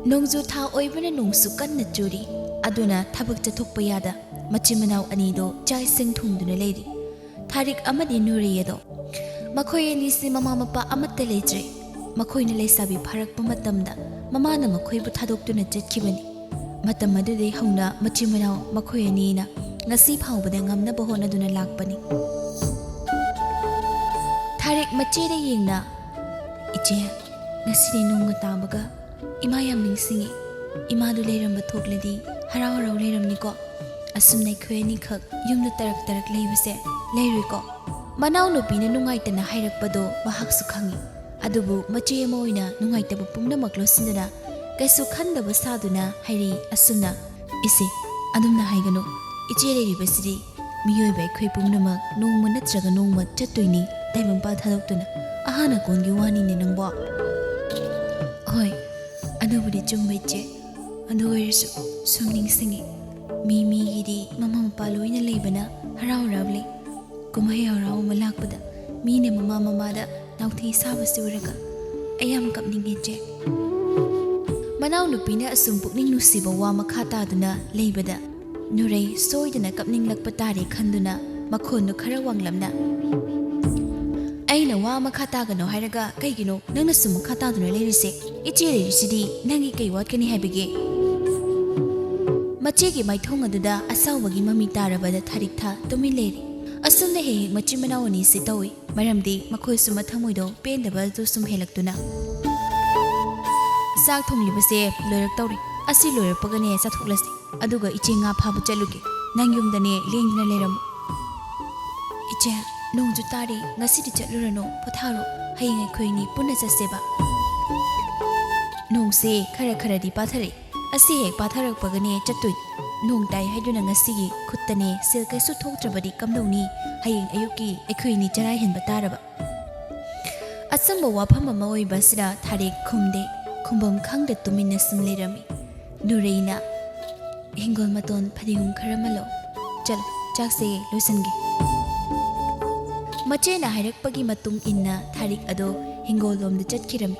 Nongzu tha oibana nongsu kanna churi aduna thabak chathokpa yada machimanau anido chai sing thungduna leiri Tharik amadi Nuriyedo Makhoi ani si mama mapa amatta lejre Makhoi na leisabi pharakpa matamda mama na makhoi bu thadoktuna chetkibani matam adude hauna machimanau makhoi ani na ngasi phawbada ngamna bahona duna lakpani Tharik machede yengna Iche ngasi nonga tamaga Ima yam ningsingi Ima du leiramba thokladi harau harau leiramni ko asumna khoi ni khak yumna tarak tarak leibase leirui ko Manau nupina nungaitana hairakpado mahaksu khangi adubu mache ama oina nungaitaba pumnamak losinana kaisu khandaba saduna hairi asumna ise adumna haigano iche leiribasidi miyoiba khoi pumnamak nongma natraga nongma chattoini taimampa thadoktuna ahana kongi wani ne nangbo hoi adubudi chumbai che adu oirisu sumning singi mi gidi mama mapa loina leibana harau ravle Kumai harau malakpada mine mama da nauthi sabasi uraga ayam kapning eche Manau nupina asum pukning nusiba wa makhata duna leibada Nurei soidana kapning lakpatari khanduna makhon nu khara wanglamna Aina wa makhata gano hairaga kaigino nangna sum makhata duna leirise iche leirisidi nangi kai watkani habige Machegi maithong aduda asawagi mami tarabada thariktha tumi leiri Asumna he machimanau ani sitawi maramdi makhoi suma thamoido pendaba du sum helaktuna Sak thonglibase loirak tawri asi loirapagane sathuklasi aduga iche nga phabu chaluge nangyumdane lengdina leiram Iche nongju tari ngasidi chatlurano potharo hayingai khoini punna chasseba Nongse khara di pathare asi hek patharakpagane chattui Nong tai haiduna ngasigi khuttane silkai su thoktrabadi kamdoni hayeng ayuki ekhuini charai hen bataraba Asamba wafam ama oiba sida Tharik khumde khumbam khangda tuminna sumlerami Nureina hingol maton phadingum kharamalo chal chakse loisange Machena hairakpagi matung inna Tharik ado hingol lomda chatkirami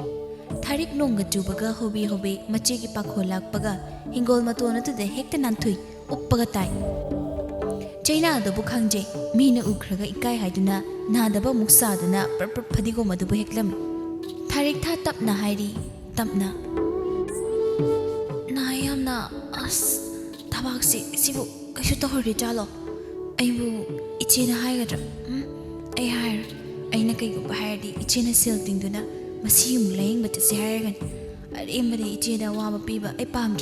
Tharik nongga chubaga hobi machegi pakho lakpaga hingol maton atude hekta nanthui uppaga tai China da bukhangje mina ukhraga ikai haiduna nadaba muksaduna parpar phadigo madubu heklam Tharik tha tapna hairi tapna Nayamna as tabaksi sibu kashu tahori chalo aibu ichena haigadra ai hair aina kai go bahari ichena selting duna Masiyum laying but it's Haragan. I remember Ichida Wama Piba, a palm.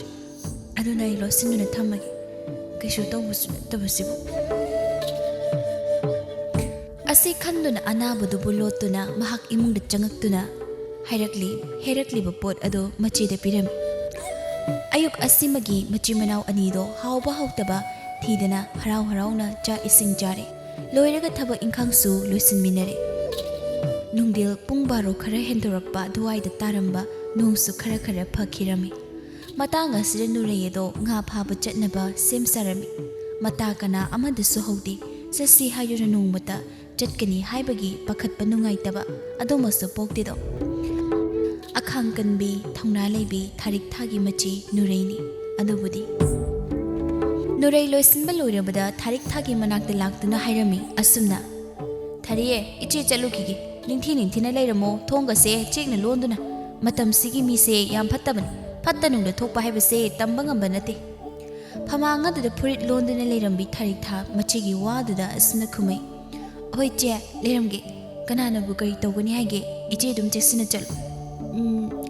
I don't know, I lost in a tamaki. Kishuto was the visible. I say Kanduna Anabu the Bulotuna, Mahak imung the Jangatuna. Herakli bapot ado, Machi de Piram. Ayuk Asimagi, Machimanau Anido, how bahautaba, Tidana, Harauna, Ja ising jari. Loiraga taba in Kangsu, Lucin Minere. Nungdil pung baro khara hendorakpa duai da taramba nungsu khara phakirami matanga sire nureyedo nga phaba chatnaba semsarami mata kana amadasu hodi sasi hayura nungmata chatkani haibagi pakhatpa nungaitaba adomasu poktido akhang kanbi thongna leibi Tharik thagi machi nureini adubudi nurei loisinba loirabada Tharik thagi manakta laktuna hairami asumna Thariye ichi chalukigi Ninthina leiramo thonga se chekna londuna matam sigi mi se yam phattaban phattanung da thokpa haibase tamba ngamba nate phamanga da phurit londuna leirambi Tharik tha machigi wadu da asna khumai hoi che leiramge kanana bu kai tawgani haige iche dum chesina chal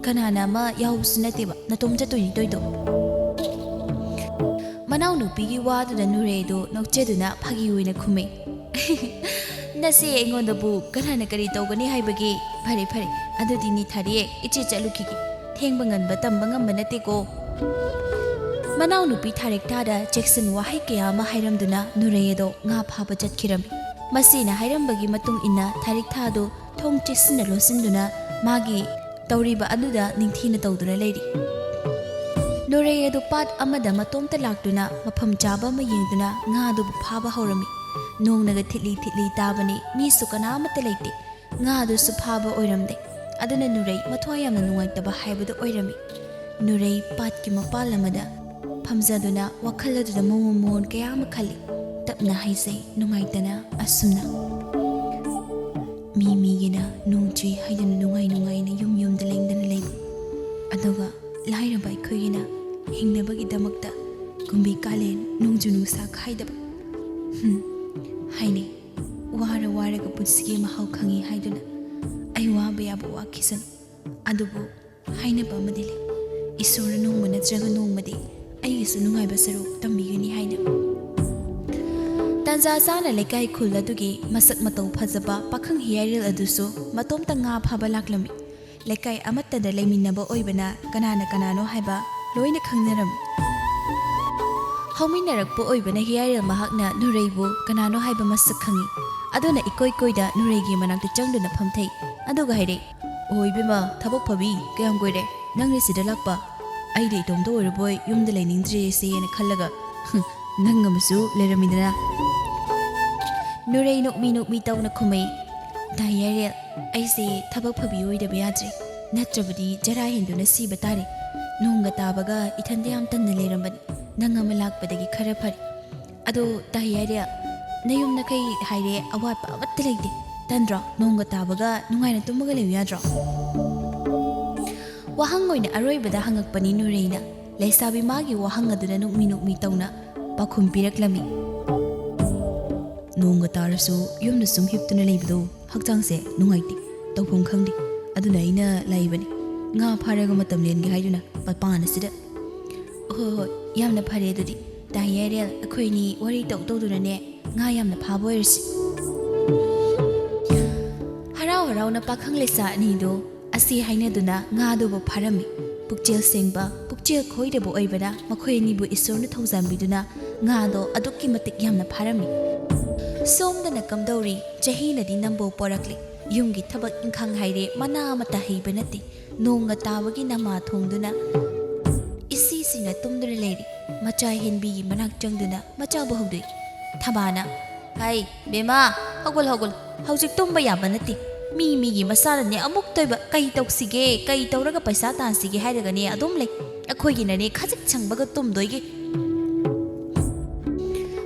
kanana ma yaw sunate ba natom chatoi toido manau nu pigi wadu da nure do nokcheduna phagi oina khumai Nasi engon da bu kanana kari tawgani haibagi phare adudi ni thariye iche chalukigi thengbangan batam bangam banate ko Manau nupi Tharik tada Jackson wahai kaya ma hairamduna nureyedo nga phaba chatkirami masina hairambagi matung inna Tharik thado thong chesina losinduna magi tawriba aduda ningthina tawduna leiri Nureyedo pat amada matomta lakduna mapham chaba ma yengduna nga du phaba horami Nong naga thili tabani mi sukana amata leite nga du su phaba oiramde aduna nurei mathwa yamna nungai taba haibadu oirami Nuray pat ki mapalamada phamjaduna wakhal aduna momon kaya ama khali tapna haisai nungaitana asumna migina nungchi haidana nungai na yum da lengdana lei aduga lairaba ikhoigina hingnabagi damakta kumbi kalen nungju nusa khaidaba haine wara ga putsige mahau khangi haiduna ai waba yaba wakisan adubu hainaba madile isora nungma natraga nungmadi aigisu nungaiba saruk tambigani haina Tanza sana lekai khul adugi masak matau phajaba pakhang hiaril adusu matom ta nga phaba laklami lekai amatta da leiminaba oibana kanano haiba loina khangnaram hauminarakpo oibana hiaril mahakna nureibu kanano haiba masak khangi aduna ikoida nureigi manakta changduna phamthei aduga haire oibima thabok phabi kayam goire nangni sida lakpa aide itomdo oirboy yumda leiningdre se ena khallaga nangamasu leramidana Nuray nukmi tawna khumai dayarel aise thabak phabi oidaba yadre natrabadi jara hinduna siba tare nunga tabaga ithande yam tanna lerambani nangama lakpadagi khara phari ado dayarel nayumna kai haire awatpa amatta leide tandra nunga tabaga nungaina tumaga lew yadra wahang oina aroibada hangakpani nurayna leisabi magi wahang aduna nukmi tawna pakhum piraklami Nunga tarasu yumna sum hiptuna leibdo hakjangse nungaiti tawphom khangdi aduna ina laibani nga pharaga matam lengi haiduna patpana sida ho yamna phare dudi dayarel akhoini wari tawduna ne nga yamna phaboirsi harau na pakhang lesa ani do asi haina duna nga do bo pharami pukchel sengba pukchel khoide bo oibana makhoini bu isorna thawjambiduna nga do adukki matik yamna pharami Somdana kamdauri jahina di nambo porakli yumgi thabak inkhang haire mana mata heibanati nonga tabagi nama thongduna isi sina tumduna leiri macha henbi manak changduna macha bohudui thabana hai bema hogol haujik tumba yabanati mi gi masala ne amuk toiba kai toksige kai toraga paisa tansige hairaga ne adum le akhoigi na ne khajik changbaga tumdoigi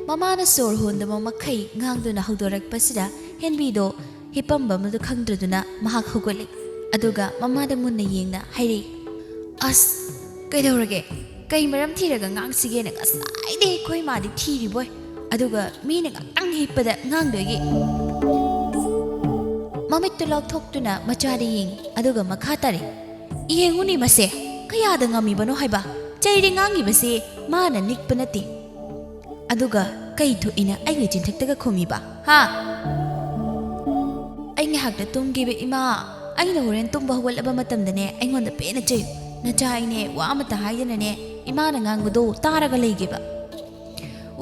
Mamana sor hondama makai ngangduna haudorakpasida henbido hipamba madu khangdraduna mahak hogole aduga mamada munna yengna haire as kaidorage kai maram thiraga ngangsigena ngasaide khoi madi thiri boy aduga mina ngang hipada ngangdogi mamittu lakthoktuna machade yeng aduga makhatare yenguni mase kayada ngami bano haiba chairi ngangi base mana nikpanati Aduga kai thu ina ai chinthaktaga khomiba ha ai ngahakta tumgibe ima aina horen tumba hawalaba matamdane aingonda pena chay na chaine wa amata haidana ne ima na ngangbudo taraga leigiba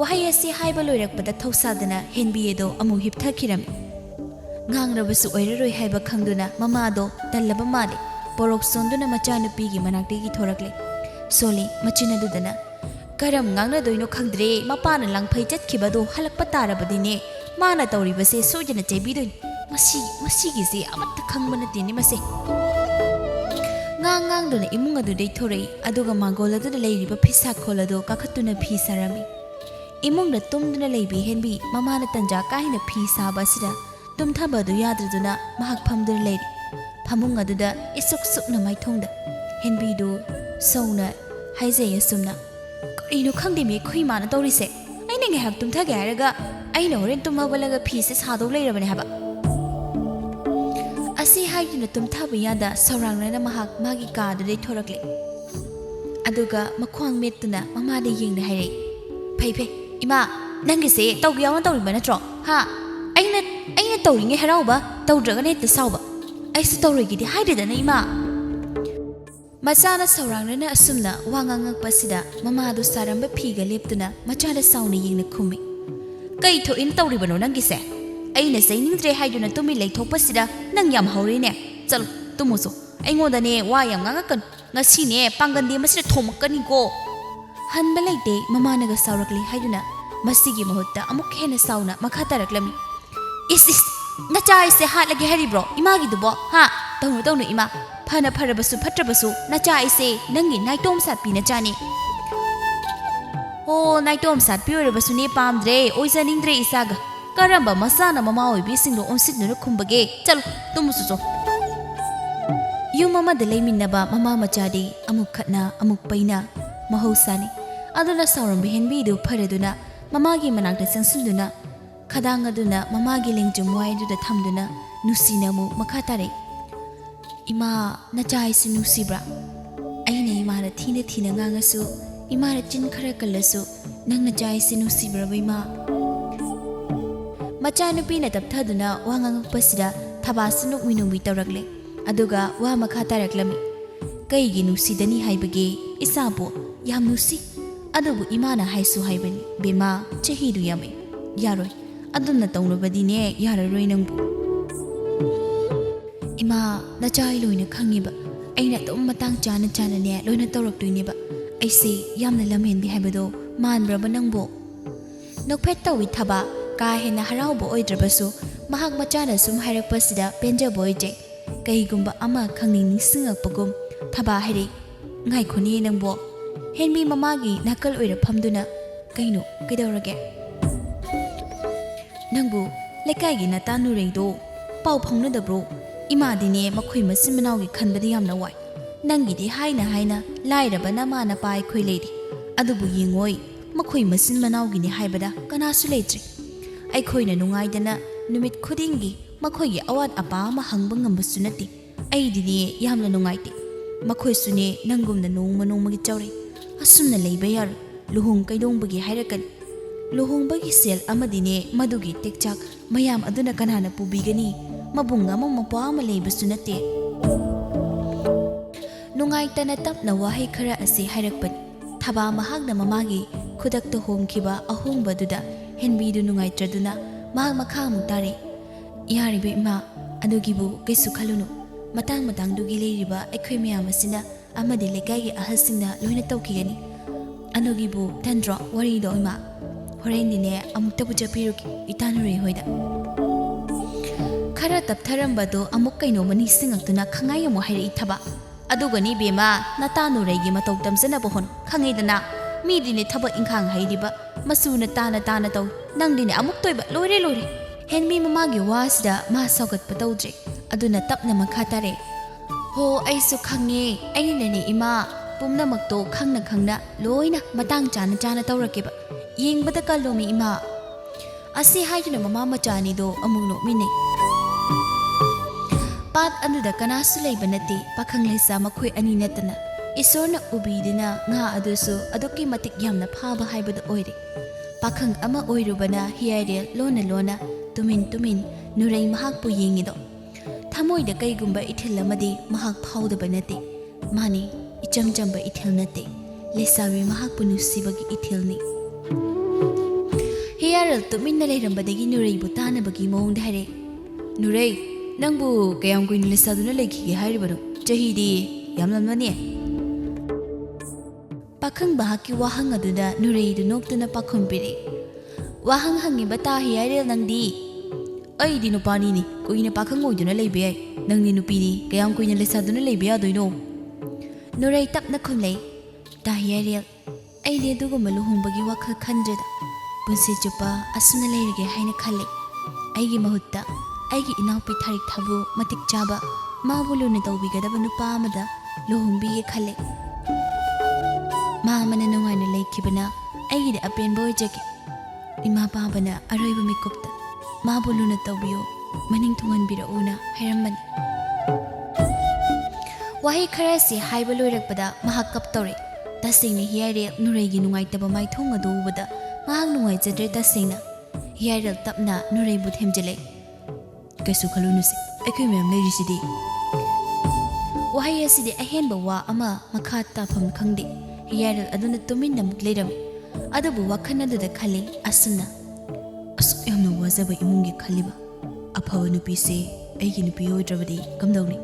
wahai asi haiba loirakpada thausadana henbiedo amu hipthakiram ngangrabasu oiraroi haiba khangduna mamado tallaba made porok sonduna machanupigi manaktegi thorakle soli machinadudana Karam ngangna doino khangdre mapana langphai chatkibado halakpa tarabadine mana tawribase sojana chebidoin masi gi se amatta khangmana tini mase ngang dona imung adu dei thorei aduga magola du leiriba phisa kholado kakhatuna phi sarami imung na tumduna leibi henbi mamana tanja kaina phi sabasida tumthaba du yadraduna mahak phamdur leiri phamung aduda isuk sukna maithongda henbi du sona haije yasumna Ino khangde me khoi mana tawrise aina nge hak tumtha ga raga aina horen tumma balaga phise sado leirabane haba asi haiduna tumtha biyada saurangrana mahak magi ka du dei thorakle aduga makhwang metuna mama de yengna haire phai ima nangi se tawgi yawan tawriba natro ha aina tawringe harauba tawdraga ne ta sauba aisu tawrigi di haidedana ima Machana saurangrana asumna wangangakpasida mamadu saramba phiga leptuna machada sauna yengna khumi kai tho in tawribano nangise aina sainingdre haiduna tumi leithopasida nang yam haurine chal tumuso aingoda ne wa yam ngangakkan ngasi ne pangande masida thomakani go hanba leite mamanaga saurakli haiduna masigi mahutta amuk hena sauna makhataраklami is nachai se hatlage haribro imagi dubo ha tawnu ima ꯐꯅ ꯐꯔꯕꯁꯨ ꯐꯠꯇ꯭ꯔꯕꯁꯨ ꯅꯆꯥ ꯑꯩꯁꯦ ꯅꯪꯒꯤ ꯅꯥꯏꯇꯣꯝ ꯁꯥꯠꯄꯤ ꯅꯆꯥꯅꯤ ꯑꯣ ꯅꯥꯏꯇꯣꯝ ꯁꯥꯠꯄꯤ ꯑꯣꯏꯔꯕꯁꯨꯅꯦ ꯄꯥꯝꯗ꯭ꯔꯦ ꯑꯣꯏꯖꯅꯤꯡꯗ꯭ꯔꯦ ꯏꯆꯥꯒ ꯀꯔꯝꯕ ꯃꯆꯥꯅ ꯃꯃꯥ ꯑꯣꯏꯕꯤꯁꯤꯡꯗꯣ ꯑꯣꯟꯁꯤꯟꯗꯨꯅ ꯈꯨꯝꯕꯒꯦ ꯆꯠꯂꯣ ꯇꯨꯝꯃꯨꯆꯣ ꯌꯨꯝ ꯑꯃꯗ ꯂꯩꯃꯤꯟꯅꯕ ꯃꯃꯥ ꯃꯆꯥꯗꯤ ꯑꯃꯨꯛ ꯈꯠꯅ ꯑꯃꯨꯛ ꯄꯩꯅ ꯃꯍꯧꯁꯥꯅꯤ ꯑꯗꯨꯅ ꯁꯥꯎꯔꯝꯕ ꯍꯦꯟꯕꯤꯗꯨ ꯐꯔꯗꯨꯅ ꯃꯃꯥꯒꯤ ꯃꯅꯥꯛꯇ ꯆꯪꯁꯤꯟꯗꯨꯅ ꯈꯗꯥꯡ ꯑꯗꯨꯅ ꯃꯃꯥꯒꯤ ꯂꯦꯡꯖꯨꯝ ꯋꯥꯏꯗꯨꯗ ꯊꯝꯗꯨꯅ ꯅꯨꯡꯁꯤꯅ ꯑꯃꯨꯛ ꯃꯈꯥ ꯇꯥꯔꯛꯏ 이마 나자 아이스 누시브라 아이네 이마라 티네 티네 ngangasu 이마라 찐 khara kallasu nang naja a이스 누시브라 이마 macha nupina tapthaduna wa ngangakpasida thabasu nukminungbi tawrakle aduga wa makha taraklami kaigi nusidani haibage isabu yam nusi adubu imana haisu haibani bema chahidu yame yaroi adunna tawnabadine yararoi nangbu इमा नचाई लोइना खंगिबा अइना तुम मतंग चाना चाना ने लोइना तौरक्तुइनेबा ऐसे यामना लमहेनबी हाइबदो मानब्रबा नंगबो नोकफेट तौइ थबा का हेना हराउबो ओइद्रबसु महाक मचाना सुम हाइरकपसिदा पेंजबो ओइजे कहिगुम्बा अमा खंनिंग निसिंगकपगुम थबा हाइरे ngaइखोनि नंगबो हेनबी ममागी नाकल ओइरा फमदुना कइनो कइदौरगे नंगबु लेकाइगी नतानुरैदो पाउ फंगनदब्रो इमादिने मखोइ मसिन मनाउगी खनबदि यामना वाइ नंगिदि हाइना हाइना लाइरबना माना पाइ खोइ लेदि अदुबु येंगोइ मखोइ मसिन मनाउगिनि हाइबदा कनासु लेत्रि अइखोइना नुंगाइदना नुमित खुदिंगी मखोइगी अवात अपा मा हंगबा ngambsu nati अइदिने यामना नुंगाइते मखोइसुने नंगुमना नोंगमा नोंगमगी चौरे असुमना लेबा यार लुहोंग कैदोंबगी हाइरकनि लुहोंबगी सेल अमदिने मदुगी टेकचाक मयाम अदुना कनाना पुबिगनी मबुंग अमा मपा अमा लेबसु नते नुंगाइतना तपना वाहै खरा असे हाइरकपनि थबा महागना ममागी खुदक्ता होंखिबा अहोंबदुदा हेनबीदु नुंगाइत्रदुना महाग मखा अमुक तारे यारिबे इमा अदुगिबु कैसु खलुनु मतंग मतंगदुगी लेरिबा अखोइ मयाम असिना अमदि लेकाइगी अहसिंगना लोइना तौखिगनि अदुगिबु तंद्रो वरिदो इमा होरेंदिने अमुक्तबु चपिरुकी इतानुरे होइदा खरा तपथरंबदो अमुक कैनो मनि सिंगक्तुना खंगाइ अमु हाइरइ थबा अदुगनि बेमा नतानुरैगी मतौ तमसनबो होन खंगैदना मीदिने थबक इंखांग हाइरिबा मसुना ताना ताना तौ नंगदिने अमुक तोइबा लोरे लोरे हेनमी ममागी वासदा मा सौगतपा तौद्रे अदुना तपना मखा तारे हो अइसु खंगे अइनने इमा पुमनमक्तो खंगना खंगना लोइना मतंग चाना चाना तौरकेबा येंगबदा कल्लोमी इमा असे हाइदुना ममा मचानिदो अमुक नोमिने पात अनुदा कनासु लेबा नते पाखंग लेसा मखोइ अनि नतना ईश्वरना उबीदना nga adusu aduki matik yamna phaba haibadu oire pakhang ama oirubana hiairel lona lona tumin tumin nurai mahak pu yengido thamoida kaigumba ithil amadi mahak phauda banate mani icham chamba ithil nate lesawi mahak pu nusibagi ithilni hiairel tumin na leirambadagi nurai bu tana bagi mong dhare nurai nangbu kayam kuin lesaduna lekhi hairibadu chahidi yamlamani पाखंग बहाकी वाहंग अदुदा नुरैदु नोक्तुना पाखुम पिरे वाहंग हंगी बता हियारे नंगदी अइदि नुपानीनि कुइना पाखंग ओइदुना लेबे आइ नंगनि नुपीनि कयाम कुइना लेसादुना लेबे आदोइनो नुरै तपना खुमलै ता हियारे अइदि दुगुम लुहुंबगी वाखल खंद्रेदा पुंसि चुपा असुना लेरगे हाइना खल्ले अइगी महुत्ता अइगी इनाउपि थारिक थाबु मतिक चाबा माबुलुना तौबिगदबा नुपा अमदा लुहुंबिगे खल्ले मामना नुंगाइना लेखिबना अइगिदे अपेनबो ओइजगे इमा पाबना अरोइबा मिकुप्ता माबु लुना तौबियो मनिंग थुंगनबिरउना हाइरमनि वाहि खरासे हाइबा लोइरकपदा महाक कपतौरे तसेंगना हियारे नुरैगी नुंगाइतबा माइथोंग अदु उबदा महाक नुंगाइजद्रे तसेंगना हियारे तपना नुरैबु थेमजले कैसु खलुनुसे अखोइ ma'am लेरिसिदि वाहि असिदे अहेनबा वा अमा मखा ताफम खंगदे हियारल अदुना तुमिन्ना मुक लेरम अदुबु वखन अदुदा खले असुना असुक यामना वाजबा इमुंगी खलिबा अफबा नुपीसे अइगी नुपी ओइद्रबदि कमदौनि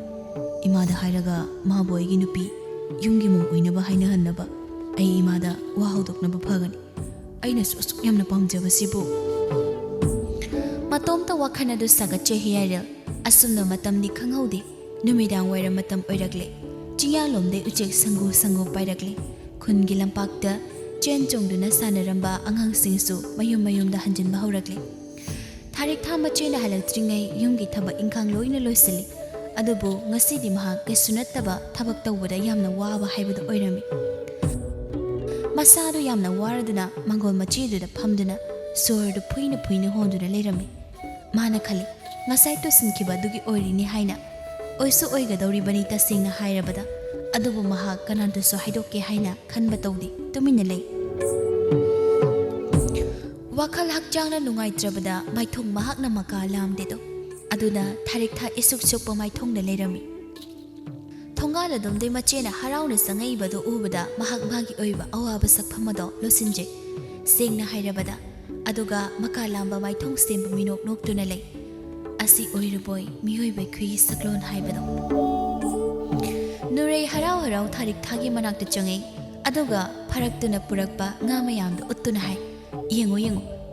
इमादा हाइरगा माबो अइगी नुपी युंगी मु ओइनबा हाइना हन्नबा अइ इमादा वा हौदोकनबा फगनि अइनासु असुक यामना पामजबसिबु मतोमता वखन अदु सगचे हियारल असुना मतमदि खंगौदे Numidang wairam matam oirakle. Chiyalomde uchek sangu pairakle. Khungi lampakta chen chongduna sanaramba angangsingsu mayum-mayumda hanjinba haurakle. Tharik tha machena halaktringai yumgi thabak ingkhang loina loisali. Adubu ngasidi mahak kaisu nattaba thabak tawbada yamna waba haibadu oirami. Masadu yamna waraduna mangol machiduda phamduna sordu puina honduna leirami. Mana khali ngasai to sinkiba dugi oirini haina. Oisu oigadawribani tasingna hairabada. Adubu mahak kanandusu haidokke haina khanba tawdi tumina lei. Wakal hakjangna nungaitrabada maithong mahakna maka lamdedo. Aduna tharik tha isuk sukpa maithongda leirami. Thongala domde machena harauna sangai badu ubada mahak magi oiba awaba sakphamado losinje. Sengna hairabada aduga maka lamba maithong semba minok noktuna lei. Asi oiraboi miyoibai khui saklon haibado. Nurei harau tharik thagi manakta changai aduga pharaktuna purakpa nga mayamda uttuna hai. Yengo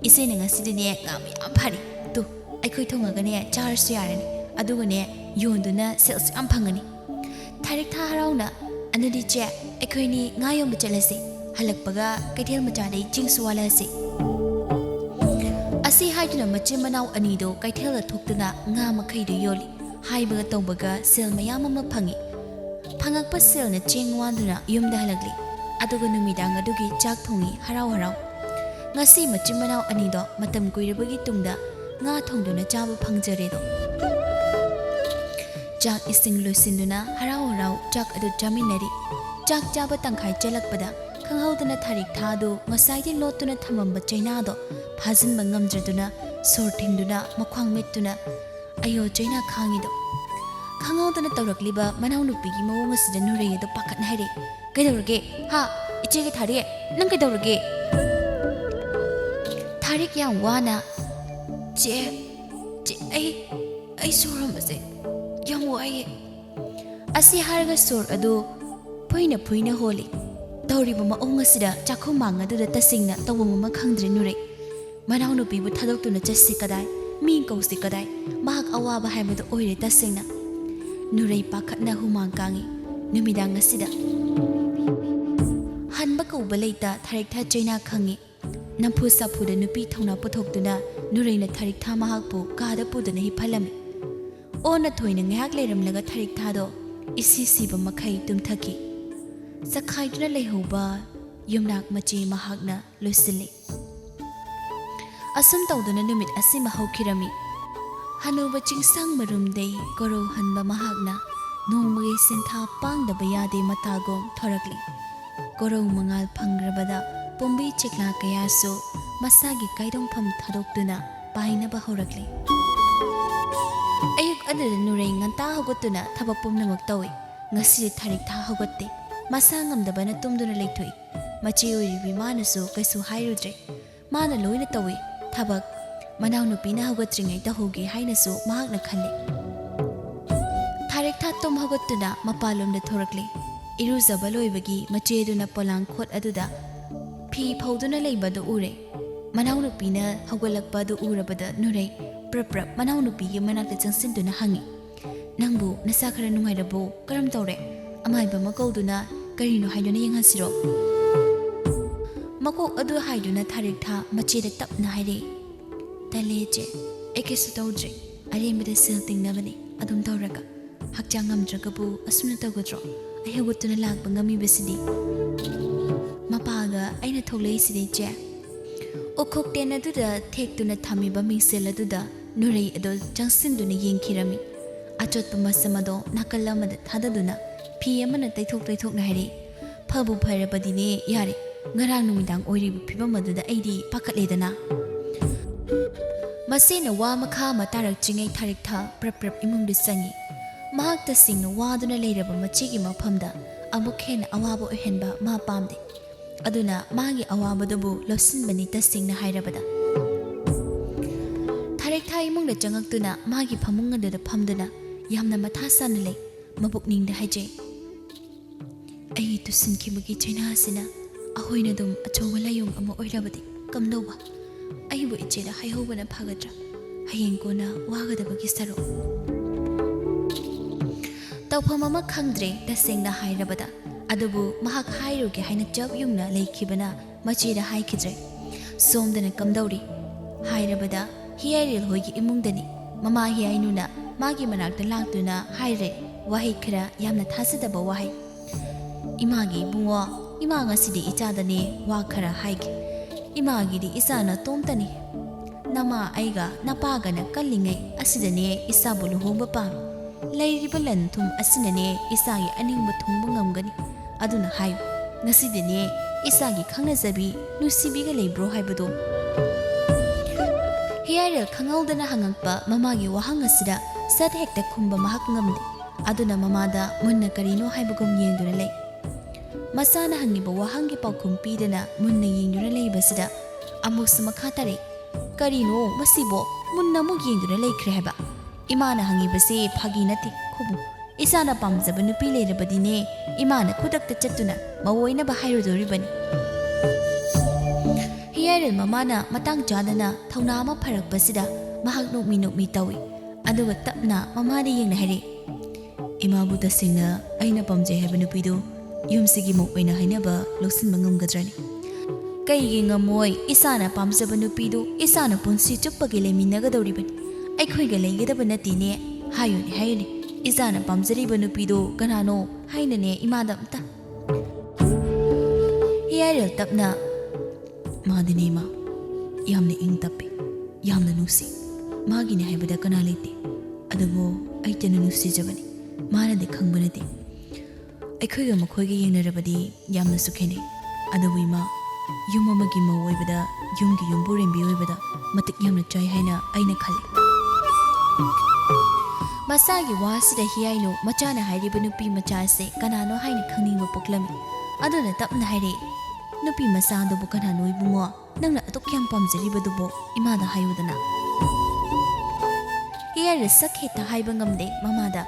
isena ngasidine nga mayam phari tu aikhoi thongagane charge yarani adugane yonduna sales am phangani. Tharik tha harauna anadi che aikhoi ni nga yom chalase halakpaga kaithel machadai chingsuwalase. Asi haiduna machin manaw anido kaithel thokduna nga makhaidu yoli haibaga tawbaga sel mayam ama phangi. Phangakpa sel na chingwanduna yumda halagli aduga numidang adugi chak thongi harau. Ngasi machin manaw anido matam kuirabagi tungda nga thongduna chaba phangjaredo. Chak ising loisinduna harau chak adu jaminari. Chak chaba tangkhai chalakpada khanghauduna tharik thadu ngasai lotuna thamamba chainado phajinba ngamjraduna sorthingduna makhwang mettuna ayo chaina khangido. Khanghauduna tawrakliba manaw nupigi mawong asida nureyedo pakatna haire. Kaidawrage ha ichege thari nang kaidawrage. Tharik yang wana che ai soram ase yang waye asi harga sor adu puina holi tawriba maong asida chakhu manga du tasingna tawum ma khangdri nure manaw nupi bu thadoktu chasi kadai mi kausi kadai mahak awaba haibadu oire tasingna nurei pakhatna humang kangi numidang asida hanba kauba leita tharik tha chaina khangi. Nampu sapuda nupi thongna puthokduna nureina tharik tha mahakpu kada pudana hi phalami. Ona thoina ngahak leiramlaga tharik thado isi siba makhai tumthaki. Sakhaiduna leihoba yumnak machi mahakna loisili. Asum tawduna numit asima hawkhirami. Hanuba chingsang marumdei goro hanba mahakna nongmagi sintha pangdaba yade matagom thorakli. Goro mangal phangrabada Pombi chekla kayaso masagi kaidongpham thadokduna painaba horakli. Ayuk adada nurei nganta hogotuna thabak pumnamak tawi. Ngasi tharik tha hogotte. Masa ngamdabana tumduna leithoi. Machi oiribi manasu kaisu hairudre. Mana loina tawi thabak manaw nupina hogotringai tahogi hainasu mahakna khalle. Tharik tha tum hogotuna mapalomda thorakli. Iruzaba loibagi macheduna polang khot aduda Pi pauduna leibadu ure. Manaw nupina hawgalakbadu urabada nurei prap manaw nupi manakta changsinduna hangi. Nangbu nasakhara nungairabu karam tawre amaiba makauduna karino haiduna yenghansiro. Makok adu haiduna tharik tha macheda tapna haire. Taleje ekesu tawdre arembada sel tingnabani adum tawraga hakchang ngamdragabu asuna tawgadro ayhagutuna lakba ngamibasidi. Mapaga aina tholei sidi che okhok tena duda thektuna thamiba mingsel aduda nurei ado changsinduna yengkhirami achotpa masamado nakalamada thadaduna phi amana taithok na hari phabu phairabadine yare ngarang numidang oiribu phibam aduda aidi pakatledana masena wa makha matarak chingai tharik tha prap imungdu sangi mahak ta singna waduna leiraba machigi maphamda amuk hen awabo ohenba ma pamde aduna magi awabadabu losinbani tasingna hairabada tharik thai mungda changaktuna magi phamung adada phamduna yamna matha sanale mabukningda haije ai tu sinkibagi chaina sina ahoina dum achowa layung ama oirabadi kamnoba ai bu icheda haihobana phagadra hayeng kona wagadabagi saro ꯇꯧꯐꯝ ꯑꯃ ꯈꯪꯗ꯭ꯔꯦ ꯇꯁꯦꯡꯅ ꯍꯥꯏꯔꯕꯗ ꯑꯗꯨꯕꯨ ꯃꯍꯥꯛ ꯍꯥꯏꯔꯨꯒꯦ ꯍꯥꯏꯅ ꯆꯞ ꯌꯨꯡꯅ ꯂꯩꯈꯤꯕꯅ ꯃꯆꯦꯗ ꯍꯥꯏꯈꯤꯗ꯭ꯔꯦ ꯁꯣꯝꯗꯅ ꯀꯝꯗꯧꯔꯤ ꯍꯥꯏꯔꯕꯗ ꯍꯤꯌꯥꯏꯔꯦꯜ ꯍꯣꯏꯒꯤ ꯏꯃꯨꯡꯗꯅꯤ ꯃꯃꯥ ꯍꯤꯌꯥꯏꯅꯨꯅ ꯃꯥꯒꯤ ꯃꯅꯥꯛꯇ ꯂꯥꯛꯇꯨꯅ ꯍꯥꯏꯔꯦ ꯋꯥꯍꯩ ꯈꯔ ꯌꯥꯝꯅ ꯊꯥꯖꯗꯕ ꯋꯥꯍꯩ 이마기 붕어 이마가 시디 이자다니 와 khara 하이기 이마기디 이사나 똥다니 나마 아이가 나빠가나 깔링에 아시다니 이사불 호바밤 레이리발란 툼 아시나니 이사기 아닝부 통봉감가니 아두나 하이 나시디니 이사기 강나자비 누시비가 레이브로 하이브도 히야를 강아우다나 항앙빠 마마기 와항아시다 사드헥다 쿰바 마학감데 아두나 마마다 문나 까리노 하이브금 예행도나 레이 Masana hangiba wahangi paukum pidana munna yengduna leibasida amusu makhatare karino masibo munna mu yengduna leikre haba imana hangibase phagi nati khobu isana pamjaba nupi leirabadine imana khudakta chattuna mawoina ba hairudoribani hiyaril mamana matang jadana thauna ama pharakbasida mahak nokmi tawi aduga tapna mamadi yengna hare imabu tasingna aina pamje haba nupidu ꯌꯨꯝꯁꯤꯒꯤ ꯃꯨꯛ ꯑꯣꯏꯅ ꯍꯥꯏꯅꯕ ꯂꯧꯁꯤꯟꯕ ꯉꯝꯒꯗ꯭ꯔꯅꯤ ꯀꯩꯒꯤ ꯉꯝꯃꯣꯏ ꯏꯁꯥꯅ ꯄꯥꯝꯖꯕ ꯅꯨꯄꯤꯗꯨ ꯏꯁꯥꯅ ꯄꯨꯟꯁꯤ ꯆꯨꯞꯄꯒꯤ ꯂꯩꯃꯤꯟꯅꯒꯗꯧꯔꯤꯕꯅꯤ ꯑꯩꯈꯣꯏꯒ ꯂꯩꯒꯗꯕ ꯅꯠꯇꯦꯅꯦ ꯍꯥꯏꯌꯨꯅꯦ ꯏꯁꯥꯅ ꯄꯥꯝꯖꯔꯤꯕ ꯅꯨꯄꯤꯗꯨ ꯀꯅꯥꯅꯣ ꯍꯥꯏꯅꯅꯦ ꯏꯃꯥꯗ ꯑꯝꯇ ꯍꯤꯌꯥꯏꯔꯦꯜ ꯇꯞꯅ ꯃꯥꯗꯤꯅꯦ ꯏꯃꯥ ꯌꯥꯝꯅ ꯏꯪ ꯇꯞꯄꯤ ꯌꯥꯝꯅ ꯅꯨꯡꯁꯤ ꯃꯥꯒꯤꯅꯦ ꯍꯥꯏꯕꯗ ꯀꯅꯥ ꯂꯩꯇꯦ ꯑꯗꯨꯕꯨ ꯑꯩꯇꯅ ꯅꯨꯡꯁꯤꯖꯕꯅꯤ ꯃꯥꯅꯗꯤ ꯈꯪꯕ ꯅꯠꯇꯦ ꯑꯩꯈꯣꯏꯒ ꯃꯈꯣꯏꯒ ꯌꯦꯡꯅꯔꯕꯗꯤ ꯌꯥꯝꯅꯁꯨ ꯈꯦꯠꯅꯩ ꯑꯗꯨꯕꯨ ꯏꯃꯥ ꯌꯨꯝ ꯑꯃꯒꯤ ꯃꯧ ꯑꯣꯏꯕꯗ ꯌꯨꯝꯒꯤ ꯌꯨꯝꯕꯨꯔꯦꯝꯕꯤ ꯑꯣꯏꯕꯗ ꯃꯇꯤꯛ ꯌꯥꯝꯅ ꯆꯥꯏ ꯍꯥꯏꯅ ꯑꯩꯅ ꯈꯜꯂꯤ ꯃꯁꯥꯒꯤ ꯋꯥꯁꯤꯗ ꯍꯤꯌꯥꯏꯅꯨ ꯃꯆꯥꯅ ꯍꯥꯏꯔꯤꯕ ꯅꯨꯄꯤ ꯃꯆꯥꯁꯦ ꯀꯅꯥꯅꯣ ꯍꯥꯏꯅ ꯈꯪꯅꯤꯡꯕ ꯄꯣꯛꯂꯝꯃꯤ ꯑꯗꯨꯅ ꯇꯞꯅ ꯍꯥꯏꯔꯛꯏ ꯅꯨꯄꯤ ꯃꯆꯥꯗꯨꯕꯨ ꯀꯅꯥꯅꯣ ꯏꯕꯨꯡꯉꯣ ꯅꯪꯅ ꯑꯗꯨꯛ ꯌꯥꯝ ꯄꯥꯝꯖꯔꯤꯕꯗꯨꯕꯨ ꯏꯃꯥꯗ ꯍꯥꯏꯌꯨꯗꯅ ꯍꯤꯌꯥꯏꯔ ꯁꯛ ꯍꯦꯛꯇ ꯍꯥꯏꯕ ꯉꯝꯗꯦ ꯃꯃꯥꯗ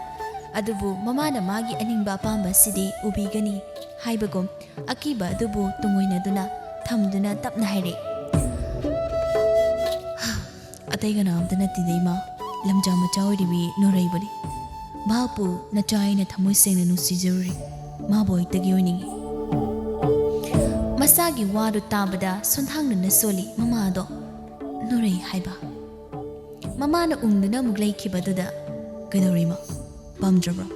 ꯑꯗꯨꯕꯨ ꯃꯃꯥꯅ ꯃꯥꯒꯤ ꯑꯅꯤꯡꯕ ꯑꯄꯥꯝꯕꯁꯤꯗꯤ ꯎꯕꯤꯒꯅꯤ ꯍꯥꯏꯕꯒꯨꯝ ꯑꯀꯤꯕ ꯑꯗꯨꯕꯨ ꯇꯨꯡꯑꯣꯏꯅꯗꯨꯅ ꯊꯝꯗꯨꯅ ꯇꯞꯅ ꯍꯥꯏꯔꯦ ꯑꯇꯩ ꯀꯅꯥꯝꯇ ꯅꯠꯇꯦꯗ ꯏꯃꯥ ꯂꯝꯖꯥ ꯃꯆꯥ ꯑꯣꯏꯔꯤꯕꯤ ꯅꯣꯔꯩꯕꯅꯤ ꯃꯍꯥꯛꯄꯨ ꯅꯆꯥ ꯑꯩꯅ ꯊꯃꯣꯏ ꯁꯦꯡꯅ ꯅꯨꯡꯁꯤꯖꯔꯨꯔꯤ ꯃꯥꯕꯨ ꯍꯦꯛꯇꯒꯤ ꯑꯣꯏꯅꯤꯡꯉꯤ ꯃꯁꯥꯒꯤ ꯋꯥꯗꯨ ꯇꯥꯕꯗ ꯁꯣꯟꯊꯥꯡꯅꯅ ꯁꯣꯜꯂꯤ ꯃꯃꯥꯗꯣ ꯅꯣꯔꯩ ꯍꯥꯏꯕ ꯃꯃꯥꯅ ꯎꯪꯗꯨꯅ ꯑꯃꯨꯛ ꯂꯩꯈꯤꯕꯗꯨꯗ ꯀꯩꯗꯧꯔꯤ ꯏꯃꯥ ꯄꯥꯝꯗ꯭ꯔꯕ꯭ꯔꯣ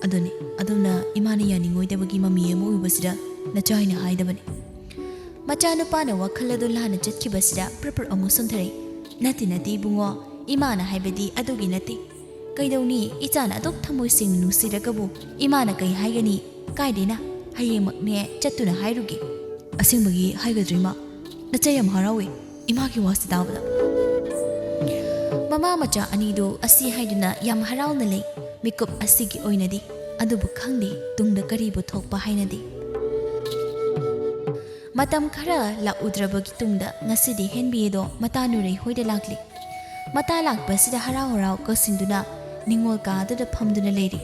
ꯑꯗꯨꯅꯤ ꯑꯗꯨꯝꯅ ꯏꯃꯥꯅ ꯌꯥꯅꯤꯡꯉꯣꯏꯗꯕꯒꯤ ꯃꯃꯤ ꯑꯃ ꯎꯕꯁꯤꯗ ꯅꯆꯥ ꯑꯩꯅ ꯍꯥꯏꯗꯕꯅꯤ ꯃꯆꯥꯅꯨꯄꯥꯅ ꯋꯥꯈꯜ ꯑꯗꯨ ꯂꯥꯟꯅ ꯆꯠꯈꯤꯕꯁꯤꯗ ꯄ꯭ꯔꯄ꯭ꯔ ꯑꯃꯨꯛ ꯁꯣꯟꯊꯔꯛꯏ ꯅꯠꯇꯦ ꯏꯕꯨꯡꯉꯣ ꯏꯃꯥꯅ ꯍꯥꯏꯕꯗꯤ ꯑꯗꯨꯒꯤ ꯅꯠꯇꯦ ꯀꯩꯗꯧꯅꯤ ꯏꯆꯥꯅ ꯑꯗꯨꯛ ꯊꯃꯣꯏ ꯁꯦꯡꯅ ꯅꯨꯡꯁꯤꯔꯒꯕꯨ ꯏꯃꯥꯅ ꯀꯩ ꯍꯥꯏꯒꯅꯤ ꯀꯥꯏꯗꯦꯅ ꯍꯌꯦꯡꯃꯛꯅꯦ ꯆꯠꯇꯨꯅ ꯍꯥꯏꯔꯨꯒꯦ ꯑꯁꯦꯡꯕꯒꯤ ꯍꯥꯏꯒꯗ꯭ꯔ ꯏꯃꯥ ꯅꯆꯥ ꯌꯥꯝ ꯍꯔꯥꯎꯏ ꯏꯃꯥꯒꯤ ꯋꯥꯁꯤ ꯇꯥꯕꯗ ꯃꯃꯥ ꯃꯆꯥ ꯑꯅꯤꯗꯨ ꯑꯁꯤ ꯍꯥꯏꯗꯨꯅ ꯌꯥꯝ ꯍꯔꯥꯎꯅ ꯂꯩ ꯃꯤꯀꯨꯞ ꯑꯁꯤꯒꯤ ꯑꯣꯏꯅꯗꯤ ꯑꯗꯨꯕꯨ ꯈꯪꯗꯦ ꯇꯨꯡꯗ ꯀꯔꯤꯕꯨ ꯊꯣꯛꯄ ꯍꯥꯏꯅꯗꯤ ꯃꯇꯝ ꯈꯔ ꯂꯥꯛꯎꯗ꯭ꯔꯕꯒꯤ ꯇꯨꯡꯗ ꯉꯁꯤꯗꯤ ꯍꯦꯟꯕꯤꯗꯣ ꯃꯇꯥ ꯅꯨꯔꯩ ꯍꯣꯏꯗ ꯂꯥꯛꯂꯤ ꯃꯇꯥ ꯂꯥꯛꯄꯁꯤꯗ ꯍꯔꯥꯎ ꯀꯧꯁꯤꯟꯗꯨꯅ ꯅꯤꯡꯉꯣꯜ ꯀꯥꯗꯨꯗ ꯐꯝꯗꯨꯅ ꯂꯩꯔꯤ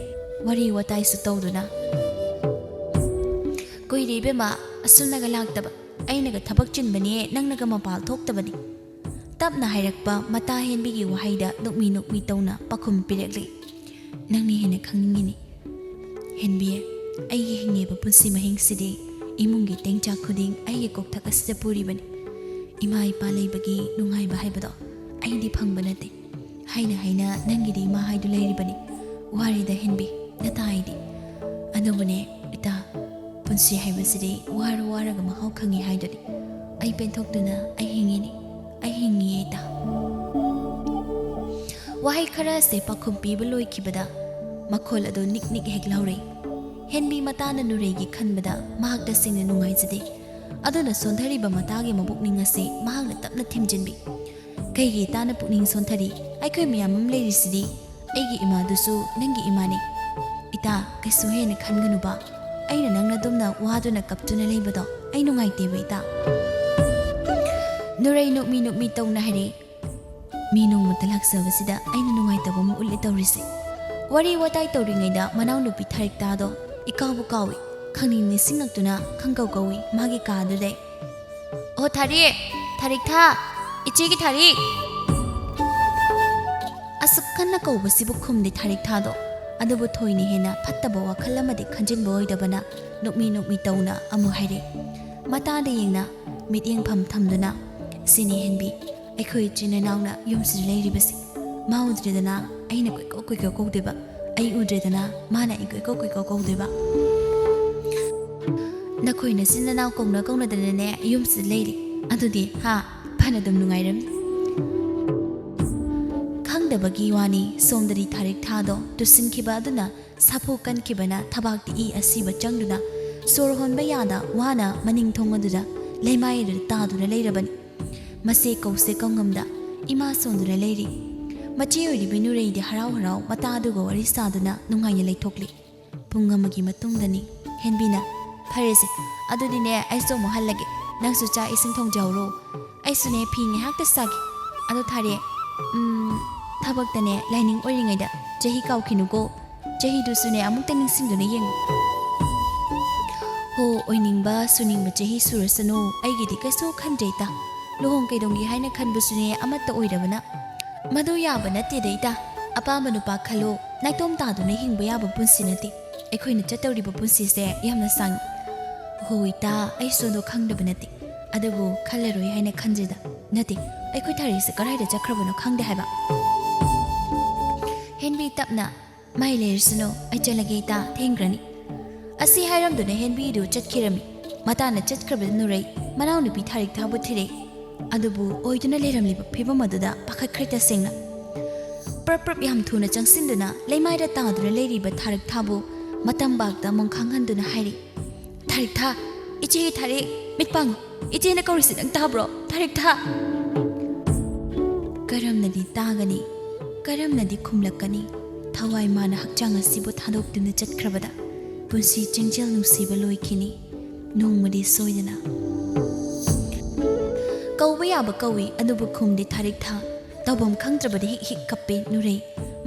ꯋꯥꯔꯤ ꯋꯥꯇꯥꯏꯁꯨ ꯇꯧꯗꯨꯅ ꯀꯨꯏꯔꯦ ꯏꯕꯦꯝꯃ ꯑꯁꯨꯝꯅꯒ ꯂꯥꯛꯇꯕ ꯑꯩꯅꯒ ꯊꯕꯛ ꯆꯤꯟꯕꯅꯦ ꯅꯪꯅꯒ ꯃꯄꯥꯜ ꯊꯣꯛꯇꯕꯅꯤ ꯇꯞꯅ ꯍꯥꯏꯔꯛꯄ ꯃꯇꯥ ꯍꯦꯟꯕꯤꯒꯤ ꯋꯥꯍꯩꯗ ꯅꯣꯛꯃꯤ ꯇꯧꯅ ꯄꯥꯈꯨꯝ ꯄꯤꯔꯛꯂꯤ ꯅꯪꯅ ꯍꯦꯟꯅ ꯈꯪꯅꯤꯡꯉꯤꯅꯤ ꯍꯦꯟꯕꯤꯌꯦ ꯑꯩꯒꯤ ꯍꯤꯡꯉꯤꯕ ꯄꯨꯟꯁꯤ ꯃꯍꯤꯡꯁꯤꯗꯤ ꯏꯃꯨꯡꯒꯤ ꯇꯦꯡꯆꯥꯛ ꯈꯨꯗꯤꯡ ꯑꯩꯒꯤ ꯀꯣꯛꯊꯛ ꯑꯁꯤꯗ ꯄꯨꯔꯤꯕꯅꯤ ꯏꯃꯥ ꯏꯄꯥ ꯂꯩꯕꯒꯤ ꯅꯨꯡꯉꯥꯏꯕ ꯍꯥꯏꯕꯗꯣ ꯑꯩꯗꯤ ꯐꯪꯕ ꯅꯠꯇꯦ ꯍꯥꯏꯅ ꯅꯪꯒꯤꯗꯤ ꯏꯃꯥ ꯍꯥꯏꯗꯨ ꯂꯩꯔꯤꯕꯅꯤ ꯋꯥꯔꯤꯗ ꯍꯦꯟꯕꯤ ꯅꯇꯥ ꯑꯩꯗꯤ ꯑꯗꯨꯕꯨꯅꯦ ꯏꯇꯥ ꯄꯨꯟꯁꯤ ꯍꯥꯏꯕꯁꯤꯗꯤ ꯋꯥꯔꯒ ꯃꯍꯥꯎ ꯈꯪꯉꯤ ꯍꯥꯏꯗꯨꯅꯤ ꯑꯩ ꯄꯦꯟꯊꯣꯛꯇꯨꯅ ꯑꯩ ꯍꯤꯡꯉꯤꯌꯦ ꯏꯇꯥ ꯋꯥꯍꯩ ꯈꯔꯁꯦ ꯄꯥꯈꯨꯝ ꯄꯤꯕ ꯂꯣꯏꯈꯤꯕꯗ ꯃꯈꯣꯜ ꯑꯗꯨ ꯅꯤꯛ ꯍꯦꯛ ꯂꯥꯎꯔꯛꯏ ꯍꯦꯟꯕꯤ ꯃꯇꯥꯅ ꯅꯨꯔꯩꯒꯤ ꯈꯟꯕꯗ ꯃꯍꯥꯛ ꯇꯁꯦꯡꯅ ꯅꯨꯡꯉꯥꯏꯖꯗꯦ ꯑꯗꯨꯅ ꯁꯣꯟꯊꯔꯤꯕ ꯃꯇꯥꯒꯤ ꯃꯄꯨꯛꯅꯤꯡ ꯑꯁꯤ ꯃꯍꯥꯛꯅ ꯇꯞꯅ ꯊꯦꯝꯖꯤꯟꯕꯤ ꯀꯩꯒꯤ ꯏꯇꯥꯅ ꯄꯨꯛꯅꯤꯡ ꯁꯣꯟꯊꯔꯤ ꯑꯩꯈꯣꯏ ꯃꯌꯥꯝ ꯑꯃ ꯂꯩꯔꯤꯁꯤꯗꯤ ꯑꯩꯒꯤ ꯏꯃꯥꯗꯨꯁꯨ ꯅꯪꯒꯤ ꯏꯃꯥꯅꯤ ꯏꯇꯥ ꯀꯩꯁꯨ ꯍꯦꯟꯅ ꯈꯟꯒꯅꯨꯕ ꯑꯩꯅ ꯅꯪꯅ ꯗꯨꯝꯅ ꯋꯥꯗꯨꯅ ꯀꯞꯇꯨꯅ ꯂꯩꯕꯗꯣ ꯑꯩ ꯅꯨꯡꯉꯥꯏꯇꯦꯕ ꯏꯇꯥ ꯅꯨꯔꯩ ꯅꯣꯛꯃꯤ ꯇꯧꯅ ꯍꯥꯏꯔꯦ ꯃꯤ ꯅꯣꯡꯃꯇ ꯂꯥꯛꯆꯕꯁꯤꯗ ꯑꯩꯅ ꯅꯨꯡꯉꯥꯏꯇꯕ ꯑꯃ ꯎꯠꯂꯤ ꯇꯧꯔꯤꯁꯦ ꯋꯥꯔꯤ ꯋꯥꯇꯥꯏ ꯇꯧꯔꯤꯉꯩꯗ ꯃꯅꯥꯎꯅꯨꯄꯤ ꯊꯥꯔꯤꯛꯇꯥꯗꯣ ꯏꯀꯥꯎꯕꯨ ꯀꯥꯎꯏ ꯈꯪꯅꯤꯡ ꯅꯤꯡꯁꯤꯡꯉꯛꯇꯨꯅ ꯈꯪꯀꯧ ꯀꯧꯏ ꯃꯥꯒꯤ ꯀꯥꯗꯨꯗꯩ ꯑꯣ ꯊꯥꯔꯤꯛꯊꯥ ꯏꯆꯦꯒꯤ ꯊꯥꯔꯤꯛ ꯑꯁꯨꯛ ꯀꯟꯅ ꯀꯧꯕꯁꯤꯕꯨ ꯈꯨꯝꯗꯦ ꯊꯥꯔꯤꯛꯊꯥꯗꯣ ꯑꯗꯨꯕꯨ ꯊꯣꯏꯅ ꯍꯦꯟꯅ ꯐꯠꯇꯕ ꯋꯥꯈꯜ ꯑꯃꯗꯤ ꯈꯟꯖꯤꯟꯕ ꯑꯣꯏꯗꯕꯅ ꯅꯣꯛꯃꯤ ꯇꯧꯅ ꯑꯃꯨꯛ ꯍꯥꯏꯔꯦ ꯃꯇꯥꯗ ꯌꯦꯡꯅ ꯃꯤꯠꯌꯦꯡꯐꯝ ꯊꯝꯗꯨꯅ ꯁꯤꯅꯤ ꯍꯦꯟꯕꯤ ꯑꯩꯈꯣꯏ ꯏꯆꯤꯟ ꯏꯅꯥꯎꯅ ꯌꯨꯝꯁꯤꯗ ꯂꯩꯔꯤꯕꯁꯤ ꯃꯥ ꯎꯗ꯭ꯔꯦꯗꯅ ꯑꯩꯅ ꯀꯣꯏꯀꯧ ꯀꯧꯗꯣꯏꯕ ꯑꯩ ꯎꯗ꯭ꯔꯦꯗꯅ ꯃꯥꯅ ꯑꯩ ꯀꯣꯏꯀꯧ ꯀꯧꯗꯣꯏꯕ ꯅꯈꯣꯏ ꯅꯆꯤꯟ ꯅꯅꯥꯎ ꯀꯧꯅꯗꯅꯅꯦ ꯌꯨꯝꯁꯤꯗ ꯂꯩꯔꯤ ꯑꯗꯨꯗꯤ ꯐꯅ ꯑꯗꯨꯝ ꯅꯨꯡꯉꯥꯏꯔꯝꯅꯤ ꯈꯪꯗꯕꯒꯤ ꯋꯥꯅꯤ ꯁꯣꯝꯗꯗꯤ ꯊꯥꯔꯤꯛ ꯊꯥꯗꯣ ꯇꯨꯁꯤꯟꯈꯤꯕ ꯑꯗꯨꯅ ꯁꯥꯐꯨ ꯀꯟꯈꯤꯕꯅ ꯊꯕꯥꯛꯇ ꯏ ꯑꯁꯤꯕ ꯆꯪꯗꯨꯅ ꯁꯣꯔ ꯍꯣꯟꯕ ꯌꯥꯗ ꯋꯥꯅ ꯃꯅꯤꯡ ꯊꯣꯡ ꯑꯗꯨꯗ ꯂꯩꯃꯥꯏ ꯑꯗꯨꯗ ꯇꯥꯗꯨꯅ ꯂꯩꯔꯕꯅꯤ ꯃꯁꯦ ꯀꯧꯁꯦ ꯀꯧꯉꯝꯗ ꯏꯃꯥ ꯁꯣꯟꯗꯨꯅ ꯂꯩꯔꯤ ꯃꯆꯦ ꯑꯣꯏꯔꯤꯕ ꯅꯨꯔꯩꯗꯤ ꯍꯔꯥꯎ ꯃꯇꯥ ꯑꯗꯨꯒ ꯋꯥꯔꯤ ꯁꯥꯗꯨꯅ ꯅꯨꯡꯉꯥꯏꯅ ꯂꯩꯊꯣꯛꯂꯤ ꯄꯨꯡ ꯑꯃꯒꯤ ꯃꯇꯨꯡꯗꯅꯤ ꯍꯦꯟꯕꯤꯅ ꯐꯔꯦꯁꯦ ꯑꯗꯨꯗꯤꯅꯦ ꯑꯩꯁꯨ ꯑꯃꯨꯛ ꯍꯜꯂꯒꯦ ꯅꯪꯁꯨ ꯆꯥꯛ ꯏꯁꯤꯡ ꯊꯣꯡꯖꯍꯧꯔꯣ ꯑꯩꯁꯨꯅꯦ ꯐꯤ ꯉꯥꯏꯍꯥꯛꯇ ꯁꯥꯒꯦ ꯑꯗꯣ ꯊꯥꯔꯦ ꯊꯕꯛꯇꯅꯦ ꯂꯥꯏꯅꯤꯡ ꯑꯣꯏꯔꯤꯉꯩꯗ ꯆꯍꯤ ꯀꯥꯎꯈꯤꯅꯨꯀꯣ ꯆꯍꯤꯗꯨꯁꯨꯅꯦ ꯑꯃꯨꯛꯇ ꯅꯤꯡꯁꯤꯡꯗꯨꯅ ꯌꯦꯡꯉꯨ ꯍꯣ ꯑꯣꯏꯅꯤꯡꯕ ꯁꯨꯅꯤꯡꯕ ꯆꯍꯤ ꯁꯨꯔꯁꯅꯨ ꯑꯩꯒꯤꯗꯤ ꯀꯩꯁꯨ ꯈꯟꯗ꯭ꯔꯦ ꯂꯨꯍꯣꯡ ꯀꯩꯗꯣꯡꯒꯤ ꯍꯥꯏꯅ ꯈꯟꯕꯁꯨꯅꯦ ꯑꯃꯠꯇ ꯑꯣꯏꯔꯕꯅ ꯃꯗꯨ ꯌꯥꯕ ꯅꯠꯇꯦꯗ ꯏꯇꯥ ꯑꯄꯥꯝꯕ ꯅꯨꯄꯥ ꯈꯜꯂꯣ ꯅꯥꯏꯇꯣꯝ ꯇꯥꯗꯨꯅ ꯍꯤꯡꯕ ꯌꯥꯕ ꯄꯨꯟꯁꯤ ꯅꯠꯇꯦ ꯑꯩꯈꯣꯏꯅ ꯆꯠꯇꯧꯔꯤꯕ ꯄꯨꯟꯁꯤꯁꯦ ꯌꯥꯝꯅ ꯁꯥꯡꯉꯤ ꯍꯣ ꯏꯇꯥ ꯑꯩꯁꯨ ꯑꯗꯣ ꯈꯪꯗꯕ ꯅꯠꯇꯦ ꯑꯗꯨꯕꯨ ꯈꯜꯂꯔꯣꯏ ꯍꯥꯏꯅ ꯈꯟꯖꯦꯗ ꯅꯠꯇꯦ ꯑꯩꯈꯣꯏ ꯊꯥꯔꯤꯛꯁꯦ ꯀꯗꯥꯏꯗ ꯆꯠꯈ꯭ꯔꯕꯅꯣ ꯈꯪꯗꯦ ꯍꯥꯏꯕ ꯍꯦꯟꯕꯤ ꯇꯞꯅ ꯃꯩ ꯂꯩꯔꯁꯅꯨ ꯑꯩ ꯆꯠꯂꯒꯦ ꯏꯇꯥ ꯊꯦꯡꯈ꯭ꯔꯅꯤ ꯑꯁꯤ ꯍꯥꯏꯔꯝꯗꯨꯅ ꯍꯦꯟꯕꯤꯗꯨ ꯆꯠꯈꯤꯔꯝꯃꯤ ꯃꯇꯥꯅ ꯆꯠꯈ꯭ꯔꯕꯗ ꯅꯨꯔꯩ ꯃꯅꯥꯎꯅꯨꯄꯤ ꯊꯥꯔꯤꯛ ꯊꯥꯕꯨ ꯊꯤꯔꯛꯏ ꯑꯗꯨꯕꯨ ꯑꯣꯏꯗꯨꯅ ꯂꯩꯔꯝꯂꯤꯕ ꯐꯤꯕꯝ ꯑꯗꯨꯗ ꯄꯥꯈꯠꯈ꯭ꯔꯦ ꯇꯁꯦꯡꯅ ꯄ꯭ꯔꯞ ꯌꯥꯝ ꯊꯨꯅ ꯆꯪꯁꯤꯟꯗꯨꯅ ꯂꯩꯃꯥꯏꯗ ꯇꯥꯗꯨꯅ ꯂꯩꯔꯤꯕ ꯊꯥꯔꯤꯛ ꯊꯥꯕꯨ ꯃꯇꯝꯕꯥꯛꯇ ꯃꯣꯡꯈꯥꯡꯍꯟꯗꯨꯅ ꯍꯥꯏꯔꯤ ꯊꯥꯔꯤꯛ ꯊꯥ ꯏꯆꯦ ꯊꯥꯔꯤꯛ ꯃꯤꯠ ꯄꯥꯡꯉꯨ ꯏꯆꯦꯅ ꯀꯧꯔꯤꯁꯤ ꯅꯪ ꯇꯥꯕ꯭ꯔꯣ ꯊꯥꯔꯤꯛ ꯊꯥ ꯀꯔꯝꯅꯗꯤ ꯇꯥꯒꯅꯤ ꯀꯔꯝꯅꯗꯤ ꯈꯨꯝꯂꯛꯀꯅꯤ ꯊꯋꯥꯏ ꯃꯥꯅ ꯍꯛꯆꯥꯡ ꯑꯁꯤꯕꯨ ꯊꯥꯗꯣꯛꯇꯨꯅ ꯆꯠꯈ꯭ꯔꯕꯗ ꯄꯨꯟꯁꯤ ꯆꯦꯡꯖꯦꯜ ꯅꯨꯡꯁꯤꯕ ꯂꯣꯏꯈꯤꯅꯤ ꯅꯣꯡꯃꯗꯤ ꯁꯣꯏꯗꯅ ꯀꯧꯕ ꯌꯥꯕ ꯀꯧꯏ ꯑꯗꯨꯕꯨ ꯈꯨꯝꯗꯦ ꯊꯥꯔꯤꯛ ꯊꯥ ꯇꯧꯐꯝ ꯈꯪꯗ꯭ꯔꯕꯗꯤ ꯍꯤꯛ ꯀꯞꯄꯦ ꯅꯨꯔꯩ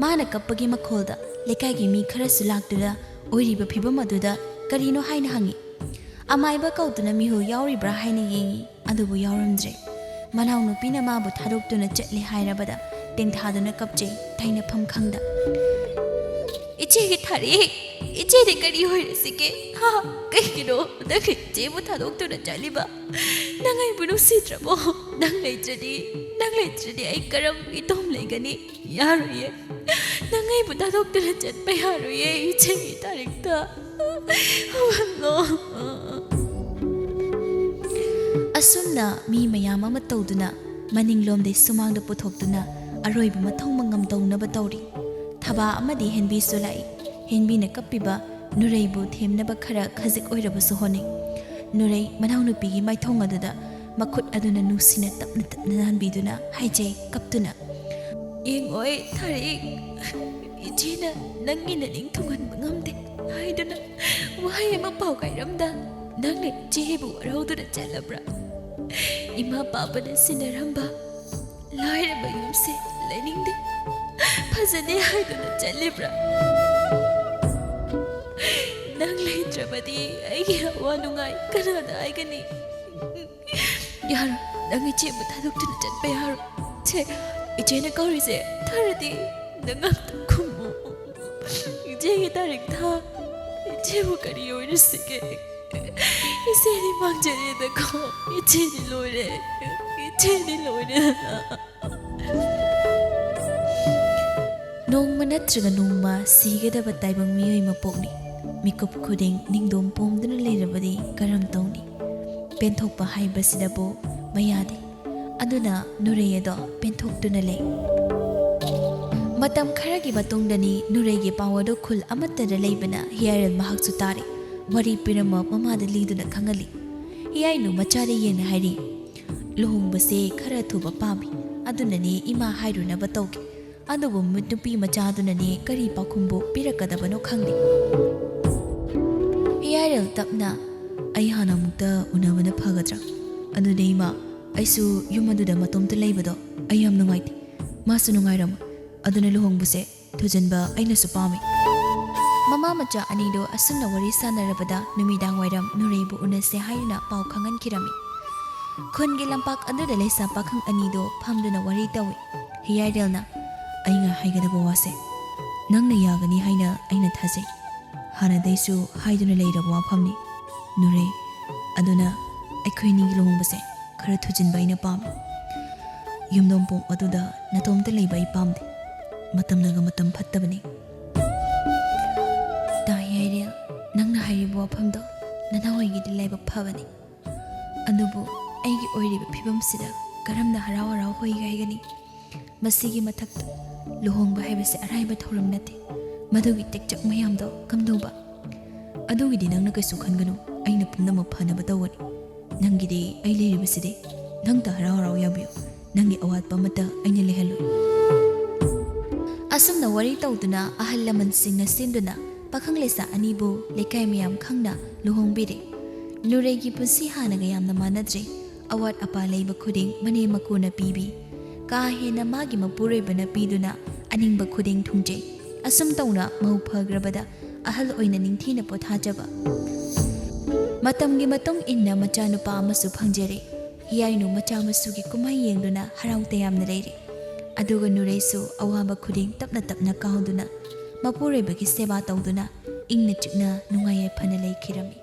ꯃꯥꯅ ꯀꯞꯄꯒꯤ ꯃꯈꯣꯜꯗ ꯂꯩꯀꯥꯏꯒꯤ ꯃꯤ ꯈꯔꯁꯨ ꯂꯥꯛꯇꯨꯅ ꯑꯣꯏꯔꯤꯕ ꯐꯤꯕꯝ ꯑꯗꯨꯗ ꯀꯔꯤꯅꯣ ꯍꯥꯏꯅ ꯍꯪꯉꯤ ꯑꯃꯥꯏꯕ ꯀꯧꯗꯨꯅ ꯃꯤꯍꯨꯜ ꯌꯥꯎꯔꯤꯕ꯭ꯔꯥ ꯍꯥꯏꯅ ꯌꯦꯡꯉꯤ ꯑꯗꯨꯕꯨ ꯌꯥꯎꯔꯝꯗ꯭ꯔꯦ ꯃꯅꯥꯎꯅꯨꯄꯤꯅ ꯃꯥꯕꯨ ꯊꯥꯗꯣꯛꯇꯨꯅ ꯆꯠꯂꯦ ꯍꯥꯏꯔꯕꯗ ꯇꯦꯡꯊꯥꯗꯨꯅ ꯀꯞꯆꯩ ꯇꯩꯅꯐꯝ ꯈꯪꯗ 이치에게 다리 이치에게 까리 호이르시게 하 그기로 내가 이제부 다독도는 잘리바 나가 이분우 시트라보 낭레이트리 아이까람 이tom 레가니 야루예 나가 이분 다독도는 잣바 야루예 이치에게 다리다 하완노 ꯑꯁꯨꯝꯅ ꯃꯤ ꯃꯌꯥꯝ ꯑꯃ ꯇꯧꯗꯨꯅ ꯃꯅꯤꯡꯂꯣꯝꯗꯩ ꯁꯨꯃꯥꯡꯗ ꯄꯨꯊꯣꯛꯇꯨꯅ ꯑꯔꯣꯏꯕ ꯃꯊꯧ ꯃꯉꯝ ꯇꯧꯅꯕ ꯇꯧꯔꯤ ꯊꯕꯥ ꯑꯃꯗꯤ ꯍꯦꯟꯕꯤꯁꯨ ꯂꯥꯛꯏ ꯍꯦꯟꯕꯤꯅ ꯀꯞꯄꯤꯕ ꯅꯨꯔꯩꯕꯨ ꯊꯦꯝꯅꯕ ꯈꯔ ꯈꯖꯤꯛ ꯑꯣꯏꯔꯕꯁꯨ ꯍꯣꯠꯅꯩ ꯅꯨꯔꯩ ꯃꯅꯥꯎꯅꯨꯄꯤꯒꯤ ꯃꯥꯏꯊꯣꯡ ꯑꯗꯨꯗ ꯃꯈꯨꯠ ꯑꯗꯨꯅ ꯅꯨꯡꯁꯤꯅ ꯇꯞꯅ ꯅꯥꯟꯕꯤꯗꯨꯅ ꯍꯥꯏꯖꯩ ꯀꯞꯇꯨꯅ ꯌꯦꯡꯉꯣꯏ ꯊꯥꯔꯤꯛ 이제는 ꯅꯪꯒꯤꯅ ꯅꯤꯡꯊꯨꯡꯍꯟꯕ ꯉꯝꯗꯦ ꯍꯥꯏꯗꯨꯅ ꯋꯥꯍꯩ ꯑꯃ ꯄꯥꯎ ꯀꯥꯏꯔꯝꯗ ꯅꯪꯅ ꯏꯆꯦꯕꯨ ꯋꯥꯔꯧꯗꯨꯅ ꯆꯠꯂꯕ꯭ꯔꯥ ꯏꯃꯥ ꯄꯥꯕꯅ ꯁꯤꯟꯅꯔꯝꯕ ꯂꯥꯏꯔꯕ ꯌꯨꯝꯁꯦ ꯂꯩꯅꯤꯡꯗꯦ ꯐꯖꯅꯦ ꯍꯥꯏꯗꯨꯅ ꯆꯠꯂꯤꯕ꯭ꯔꯥ ꯅꯪ ꯂꯩꯇ꯭ꯔꯕꯗꯤ ꯑꯩꯒꯤ ꯑꯋꯥ ꯅꯨꯡꯉꯥꯏ ꯀꯅꯥꯗ ꯍꯥꯏꯒꯅꯤ ꯌꯥꯔꯣ ꯅꯪ ꯏꯆꯦꯕꯨ ꯊꯥꯗꯣꯛꯇꯨꯅ ꯆꯠꯄ ꯌꯥꯔꯣ ꯁꯦ 이제는 거리세 다르디 내가 고모 이제 다릭 다 이제 뭐가리 요리를 쓰게 이제니 망전이 되고 이제니 로이래 ꯅꯣꯡꯃ ꯅꯠꯇ꯭ꯔꯒ ꯅꯣꯡꯃ ꯁꯤꯒꯗꯕ ꯇꯥꯏꯕꯪ ꯃꯤꯑꯣꯏ ꯃꯄꯣꯛꯅꯤ ꯃꯤꯀꯨꯞ ꯈꯨꯗꯤꯡ ꯅꯤꯡꯗꯣꯝ ꯄꯣꯝꯗꯨꯅ ꯂꯩꯔꯕꯗꯤ ꯀꯔꯝ ꯇꯧꯅꯤ ꯄꯦꯟꯊꯣꯛꯄ ꯍꯥꯏꯕꯁꯤꯗꯕꯨ ꯃꯌꯥꯗꯦ ꯑꯗꯨꯅ ꯅꯨꯔꯩ ꯑꯗꯣ ꯄꯦꯟꯊꯣꯛꯇꯨꯅ ꯂꯩ ꯃꯇꯝ ꯈꯔꯒꯤ ꯃꯇꯨꯡꯗꯅꯤ ꯅꯨꯔꯩꯒꯤ ꯄꯥꯎ ꯈꯨꯜ ꯑꯃꯠꯇꯗ ꯂꯩꯕꯅ ꯍꯤꯌꯥꯏꯔꯦꯜ ꯃꯍꯥꯛꯁꯨ ꯇꯥꯔꯦ ꯋꯥꯔꯤ ꯄꯤꯔꯝꯕ ꯃꯃꯥꯗ ꯂꯤꯗꯨꯅ ꯈꯪꯍꯜꯂꯤ ꯍꯤꯌꯥꯏꯅꯨ ꯃꯆꯥꯗ ꯌꯦꯡꯅ ꯍꯥꯏꯔꯤ ꯂꯨꯍꯣꯡꯕꯁꯦ ꯈꯔ ꯊꯨꯕ ꯄꯥꯝꯃꯤ ꯑꯗꯨꯅꯅꯦ ꯏꯃꯥ ꯍꯥꯏꯔꯨꯅꯕ ꯇꯧꯒꯦ ꯑꯗꯨꯕꯨ ꯅꯨꯄꯤ ꯃꯆꯥꯗꯨꯅꯅꯦ ꯀꯔꯤ ꯄꯥꯎꯈꯨꯝꯕꯨ ꯄꯤꯔꯛꯀꯗꯕꯅꯣ ꯈꯪꯗꯦ ꯍꯤꯌꯥꯏꯔꯦꯜ ꯇꯞꯅ ꯑꯩ ꯍꯥꯟꯅ ꯑꯃꯨꯛꯇ ꯎꯅꯕꯅ ꯐꯒꯗ꯭ꯔꯥ ꯑꯗꯨꯅꯦ ꯏꯃꯥ ꯑꯩꯁꯨ ꯌꯨꯝ ꯑꯗꯨꯗ ꯃꯇꯣꯝꯇ ꯂꯩꯕꯗꯣ ꯑꯩ ꯌꯥꯝ ꯅꯨꯡꯉꯥꯏꯇꯦ ꯃꯥꯁꯨ ꯅꯨꯡꯉꯥꯏꯔꯝꯃꯣꯏ ꯑꯗꯨꯅ ꯂꯨꯍꯣꯡꯕꯁꯦ ꯊꯨꯖꯟꯕ ꯑꯩꯅꯁꯨ ꯄꯥꯝꯃꯤ ꯃꯃꯥ ꯃꯆꯥ ꯑꯅꯤꯗꯣ ꯑꯁꯨꯝꯅ ꯋꯥꯔꯤ ꯁꯥꯟꯅꯔꯕꯗ ꯅꯨꯃꯤꯗꯥꯡ ꯋꯥꯏꯔꯝ ꯅꯨꯔꯩꯕꯨ ꯎꯅꯁꯦ ꯍꯥꯏꯗꯨꯅ ꯄꯥꯎ ꯈꯪꯍꯟꯈꯤꯔꯝꯃꯤ ꯈꯨꯟꯒꯤ ꯂꯝꯄꯥꯛ ꯑꯗꯨꯗ ꯂꯩꯁꯥ ꯄꯥꯈꯪ ꯑꯅꯤꯗꯣ ꯐꯝꯗꯨꯅ ꯋꯥꯔꯤ ꯇꯧꯏ ꯍꯤꯌꯥꯏꯔꯦꯜꯅ ꯑꯩꯅ ꯍꯥꯏꯒꯗꯕ ꯋꯥꯁꯦ ꯅꯪꯅ ꯌꯥꯒꯅꯤ ꯍꯥꯏꯅ ꯑꯩꯅ ꯊꯥꯖꯩ ꯍꯥꯟꯅꯗꯩꯁꯨ ꯍꯥꯏꯗꯨꯅ ꯂꯩꯔꯕ ꯋꯥꯐꯝꯅꯤ ꯅꯨꯔꯦ ꯑꯗꯨꯅ ꯑꯩꯈꯣꯏꯅꯤꯒꯤ ꯂꯨꯍꯣꯡꯕꯁꯦ ꯈꯔ ꯊꯨꯖꯤꯟꯕ ꯑꯩꯅ ꯄꯥꯝꯃꯤ ꯌꯨꯝꯗꯣꯡꯄꯣꯛ ꯑꯗꯨꯗ ꯅꯇꯣꯝꯇ ꯂꯩꯕ ꯑꯩ ꯄꯥꯝꯗꯦ ꯃꯇꯝꯅꯒ ꯃꯇꯝ ꯐꯠꯇꯕꯅꯤ ꯇꯥꯏ ꯌꯥꯏꯔꯦꯜ ꯅꯪꯅ ꯍꯥꯏꯔꯤꯕ ꯋꯥꯐꯝꯗꯣ ꯅꯅꯥꯎꯒꯤꯗꯤ ꯂꯥꯏꯕꯛ ꯐꯕꯅꯤ ꯑꯗꯨꯕꯨ ꯑꯩꯒꯤ ꯑꯣꯏꯔꯤꯕ ꯐꯤꯕꯝꯁꯤꯗ ꯀꯔꯝꯅ ꯍꯔꯥꯎ ꯍꯔꯥꯎ ꯍꯣꯏꯒꯥꯏꯒꯅꯤ ꯃꯁꯤꯒꯤ ꯃꯊꯛꯇ ꯂꯨꯍꯣꯡꯕ ꯍꯥꯏꯕꯁꯤ ꯑꯔꯥꯏꯕ ꯊꯧꯔꯝ ꯅꯠꯇꯦ ꯃꯗꯨꯒꯤ ꯇꯦꯛꯆꯛ ꯃꯌꯥꯝꯗꯣ ꯀꯝꯗꯧꯕ ꯑꯗꯨꯒꯤꯗꯤ ꯅꯪꯅ ꯀꯩꯁꯨ ꯈꯟꯒꯅꯨ ꯑꯩꯅ ꯄꯨꯝꯅꯃꯛ ꯐꯅꯕ ꯇꯧꯒꯅꯤ ꯅꯪꯒꯤꯗꯤ ꯑꯩ ꯂꯩꯔꯤꯕꯁꯤꯗꯤ ꯅꯪꯇ ꯍꯔꯥꯎ ꯍꯔꯥꯎ ꯌꯥꯕꯤꯌꯨ ꯅꯪꯒꯤ ꯑꯋꯥꯠꯄ ꯑꯃꯠꯇ ꯑꯩꯅ ꯂꯩꯍꯜꯂꯣꯏ ꯑꯁꯨꯝꯅ ꯋꯥꯔꯤ ꯇꯧꯗꯨꯅ ꯑꯍꯜ ꯂꯃꯟꯁꯤꯡꯅ ꯁꯤꯟꯗꯨꯅ ꯄꯥꯈꯪ ꯂꯩꯁꯥ ꯑꯅꯤꯕꯨ ꯂꯩꯀꯥꯏ ꯃꯌꯥꯝ ꯈꯪꯅ ꯂꯨꯍꯣꯡꯕꯤꯔꯦ ꯅꯨꯔꯦꯒꯤ ꯄꯨꯟꯁꯤ ꯍꯥꯟꯅꯒ ꯌꯥꯝꯅ ꯃꯥꯟꯅꯗ꯭ꯔꯦ ꯑꯋꯥꯠ ꯑꯄꯥ ꯂꯩꯕ ꯈꯨꯗꯤꯡ ꯃꯅꯦ ꯃꯀꯨꯅ ꯄꯤꯕꯤ ꯀꯥ ꯍꯦꯟꯅ ꯃꯥꯒꯤ ꯃꯄꯨꯔꯣꯏꯕꯅ ꯄꯤꯗꯨꯅ ꯑꯅꯤꯡꯕ ꯈꯨꯗꯤꯡ ꯊꯨꯡꯖꯩ ꯑꯁꯨꯝ ꯇꯧꯅ ꯃꯧ ꯐꯈ꯭ꯔꯕꯗ ꯑꯍꯜ ꯑꯣꯏꯅ ꯅꯤꯡꯊꯤꯅ ꯄꯣꯊꯥꯖꯕ ꯃꯇꯝꯒꯤ ꯃꯇꯨꯡ ꯏꯟꯅ ꯃꯆꯥꯅꯨꯄꯥ ꯑꯃꯁꯨ ꯐꯪꯖꯔꯦ ꯍꯤꯌꯥꯏꯅꯨ ꯃꯆꯥ ꯃꯁꯨꯒꯤ ꯀꯨꯝꯍꯩ ꯌꯦꯡꯗꯨꯅ ꯍꯔꯥꯎ ꯇꯌꯥꯝꯅ ꯂꯩꯔꯦ ꯑꯗꯨꯒ ꯅꯨꯔꯩꯁꯨ ꯑꯋꯥꯕ ꯈꯨꯗꯤꯡ ꯇꯞꯅ ꯇꯞꯅ ꯀꯥꯎꯗꯨꯅ ꯃꯄꯨꯔꯣꯏꯕꯒꯤ ꯁꯦꯕꯥ ꯇꯧꯗꯨꯅ ꯏꯪꯅ ꯆꯤꯛꯅ ꯅꯨꯡꯉꯥꯏ ꯌꯥꯏꯐꯅ ꯂꯩꯈꯤꯔꯝꯃꯤ